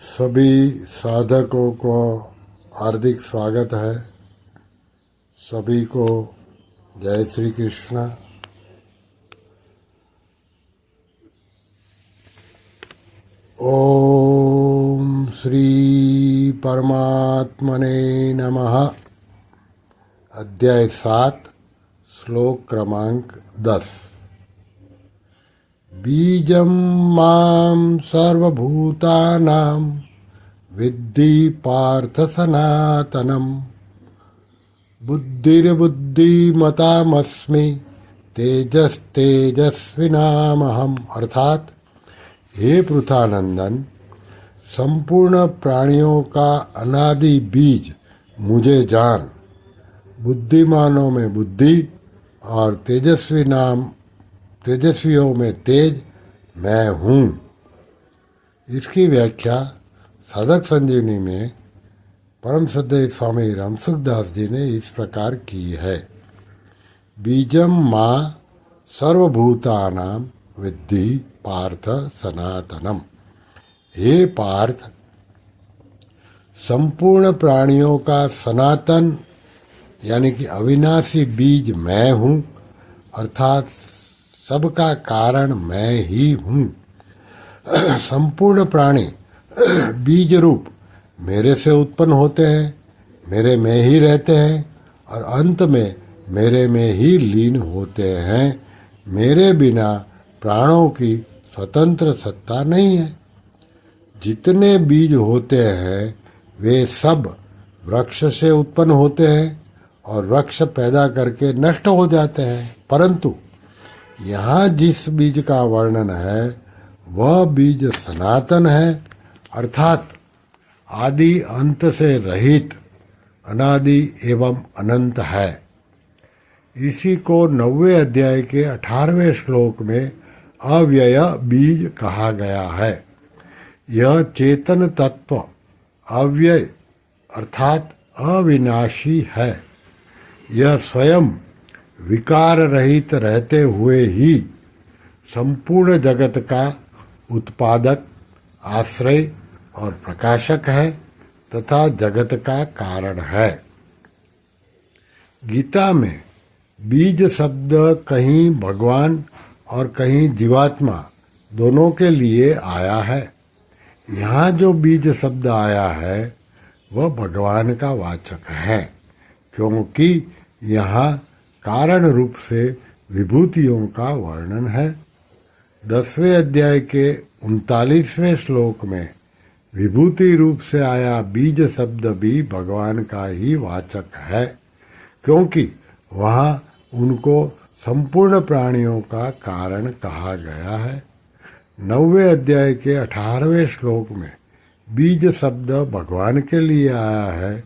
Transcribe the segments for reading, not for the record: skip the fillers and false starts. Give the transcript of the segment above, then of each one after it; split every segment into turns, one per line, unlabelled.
सभी साधकों को हार्दिक स्वागत है। सभी को जय श्री कृष्ण। ओम श्री परमात्मने नमः। अध्याय 7 श्लोक क्रमांक 10। बीजं मां सर्वभूतानां विद्धि पार्थ सनातनम् बुद्धिर्बुद्धिमतामस्मि तेजस्तेजस्विनामहम्। अर्थात हे पृथानंदन, संपूर्ण प्राणियों का अनादि बीज मुझे जान। बुद्धिमानों में बुद्धि और तेजस्वियों में तेज मैं हूँ। इसकी व्याख्या साधक संजीवनी में परम श्रद्धेय स्वामी रामसुखदास जी ने इस प्रकार की है। बीजम माँ सर्वभूतानां विद्धि पार्थ सनातनम। हे पार्थ, संपूर्ण प्राणियों का सनातन यानी कि अविनाशी बीज मैं हूँ, अर्थात सबका कारण मैं ही हूँ। संपूर्ण प्राणी बीज रूप मेरे से उत्पन्न होते हैं, मेरे में ही रहते हैं और अंत में मेरे में ही लीन होते हैं। मेरे बिना प्राणों की स्वतंत्र सत्ता नहीं है। जितने बीज होते हैं वे सब वृक्ष से उत्पन्न होते हैं और वृक्ष पैदा करके नष्ट हो जाते हैं, परंतु यहाँ जिस बीज का वर्णन है वह बीज सनातन है, अर्थात आदि अंत से रहित, अनादि एवं अनंत है। इसी को 9वें अध्याय के 18वें श्लोक में अव्यय बीज कहा गया है। यह चेतन तत्व अव्यय अर्थात अविनाशी है। यह स्वयं विकार रहित रहते हुए ही संपूर्ण जगत का उत्पादक, आश्रय और प्रकाशक है तथा जगत का कारण है। गीता में बीज शब्द कहीं भगवान और कहीं जीवात्मा दोनों के लिए आया है। यहाँ जो बीज शब्द आया है वह भगवान का वाचक है, क्योंकि यहाँ कारण रूप से विभूतियों का वर्णन है। 10वें अध्याय के 39वें श्लोक में विभूति रूप से आया बीज शब्द भी भगवान का ही वाचक है, क्योंकि वहाँ उनको संपूर्ण प्राणियों का कारण कहा गया है। 9वें अध्याय के 18वें श्लोक में बीज शब्द भगवान के लिए आया है,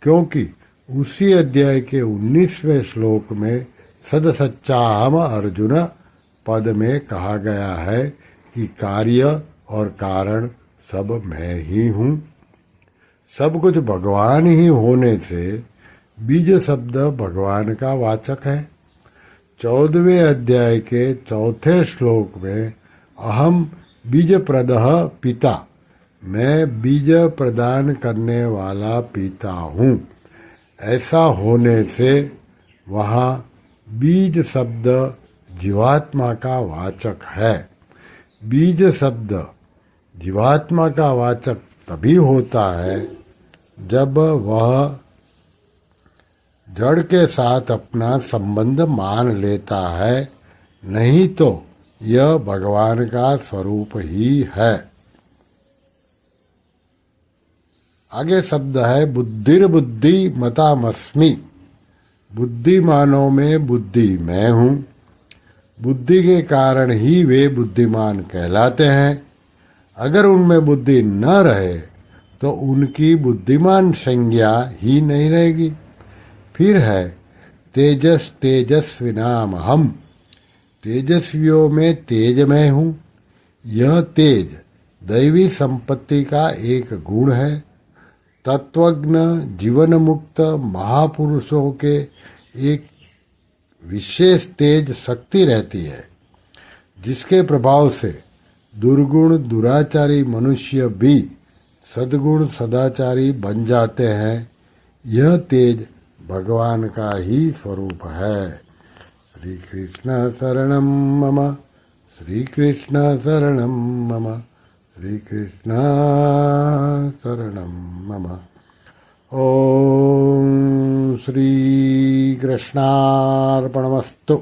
क्योंकि उसी अध्याय के 19वें श्लोक में सदसच्चाहम अर्जुन पद में कहा गया है कि कार्य और कारण सब मैं ही हूँ। सब कुछ भगवान ही होने से बीज शब्द भगवान का वाचक है। 14वें अध्याय के 4थे श्लोक में अहम बीज प्रदः पिता, मैं बीज प्रदान करने वाला पिता हूँ, ऐसा होने से वहाँ बीज शब्द जीवात्मा का वाचक है। बीज शब्द जीवात्मा का वाचक तभी होता है जब वह जड़ के साथ अपना संबंध मान लेता है, नहीं तो यह भगवान का स्वरूप ही है। आगे शब्द है बुद्धिर्बुद्धि मतामस्मि। बुद्धिमानों में बुद्धि मैं हूँ। बुद्धि के कारण ही वे बुद्धिमान कहलाते हैं। अगर उनमें बुद्धि न रहे तो उनकी बुद्धिमान संज्ञा ही नहीं रहेगी। फिर है तेजस तेजस्विनाम हम। तेजस्वियों में तेज मैं हूँ। यह तेज दैवी संपत्ति का एक गुण है। तत्वज्ञ जीवन मुक्त महापुरुषों के एक विशेष तेज शक्ति रहती है, जिसके प्रभाव से दुर्गुण दुराचारी मनुष्य भी सद्गुण सदाचारी बन जाते हैं। यह तेज भगवान का ही स्वरूप है। श्री कृष्ण शरणम मम, श्री कृष्ण शरणम मम, श्री कृष्ण शरणम मम। ओम श्री कृष्णार्पणमस्तु।